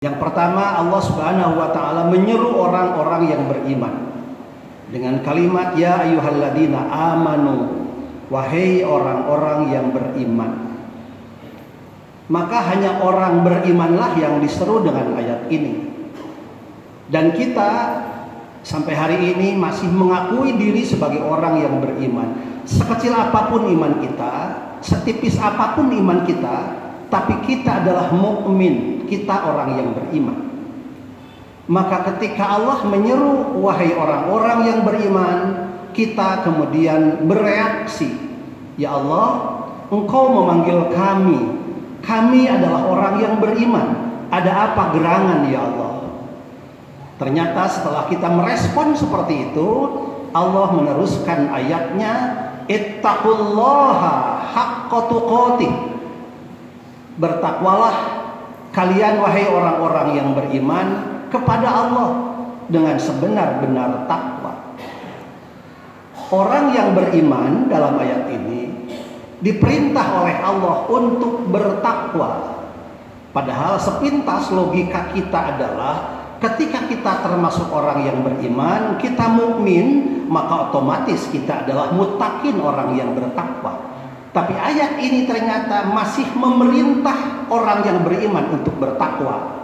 Yang pertama, Allah Subhanahu wa taala menyeru orang-orang yang beriman dengan kalimat ya ayyuhalladzina amanu, wahai orang-orang yang beriman. Maka hanya orang berimanlah yang diseru dengan ayat ini. Dan kita sampai hari ini masih mengakui diri sebagai orang yang beriman. Sekecil apapun iman kita, setipis apapun iman kita, tapi kita adalah mukmin, kita orang yang beriman. Maka ketika Allah menyeru wahai orang-orang yang beriman, kita kemudian bereaksi, ya Allah, Engkau memanggil kami adalah orang yang beriman. Ada apa gerangan ya Allah? Ternyata setelah kita merespon seperti itu, Allah meneruskan ayatnya, ittaqullaha haqqa tuqatih. Bertakwalah kalian wahai orang-orang yang beriman kepada Allah dengan sebenar-benar takwa. Orang yang beriman dalam ayat ini diperintah oleh Allah untuk bertakwa. Padahal sepintas logika kita adalah ketika kita termasuk orang yang beriman, kita mukmin, maka otomatis kita adalah muttaqin, orang yang bertakwa. Tapi ayat ini ternyata masih memerintah orang yang beriman untuk bertakwa.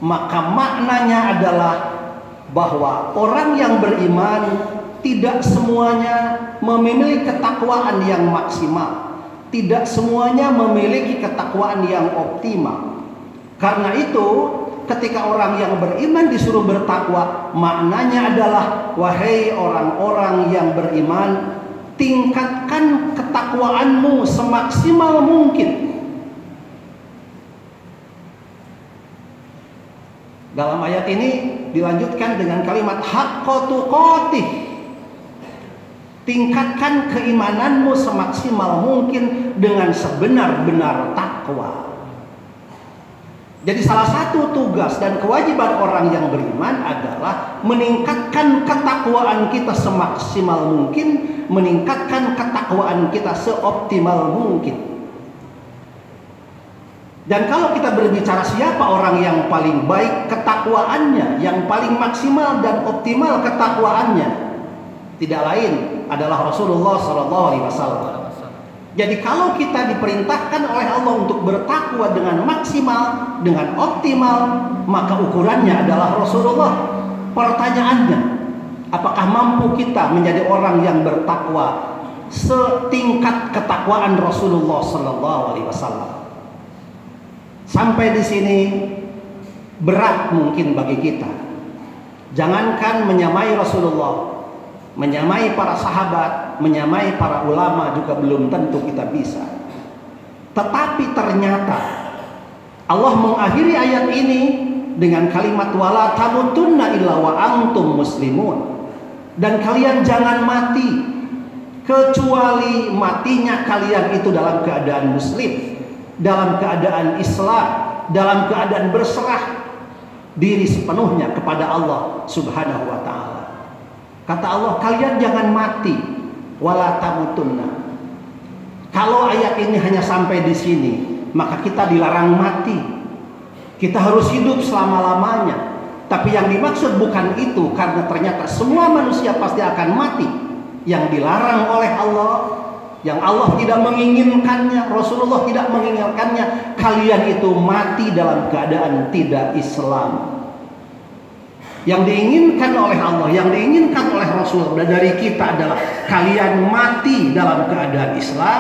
Maka maknanya adalah bahwa orang yang beriman tidak semuanya memiliki ketakwaan yang maksimal, tidak semuanya memiliki ketakwaan yang optimal. Karena itu ketika orang yang beriman disuruh bertakwa, maknanya adalah wahai orang-orang yang beriman, tingkatkan ketakwaanmu semaksimal mungkin. Dalam ayat ini dilanjutkan dengan kalimat haqqa tuqatih. Tingkatkan keimananmu semaksimal mungkin dengan sebenar-benar takwa. Jadi salah satu tugas dan kewajiban orang yang beriman adalah meningkatkan ketakwaan kita semaksimal mungkin, meningkatkan ketakwaan kita seoptimal mungkin. Dan kalau kita berbicara siapa orang yang paling baik ketakwaannya, yang paling maksimal dan optimal ketakwaannya, tidak lain adalah Rasulullah SAW. Jadi kalau kita diperintahkan oleh Allah untuk bertakwa dengan maksimal, dengan optimal, maka ukurannya adalah Rasulullah. Pertanyaannya, apakah mampu kita menjadi orang yang bertakwa setingkat ketakwaan Rasulullah SAW? Sampai di sini berat mungkin bagi kita. Jangankan menyamai Rasulullah, menyamai para sahabat, menyamai para ulama juga belum tentu kita bisa. Tetapi ternyata Allah mengakhiri ayat ini dengan kalimat wala tamutunna illa wa antum muslimun. Dan kalian jangan mati kecuali matinya kalian itu dalam keadaan muslim, dalam keadaan Islam, dalam keadaan berserah diri sepenuhnya kepada Allah Subhanahu wa taala. Kata Allah, kalian jangan mati, wala tamutunna. Kalau ayat ini hanya sampai di sini, maka kita dilarang mati. Kita harus hidup selama-lamanya. Tapi yang dimaksud bukan itu, karena ternyata semua manusia pasti akan mati. Yang dilarang oleh Allah, yang Allah tidak menginginkannya, Rasulullah tidak menginginkannya, kalian itu mati dalam keadaan tidak Islam. Yang diinginkan oleh Allah, yang diinginkan oleh Rasul dari kita adalah kalian mati dalam keadaan Islam.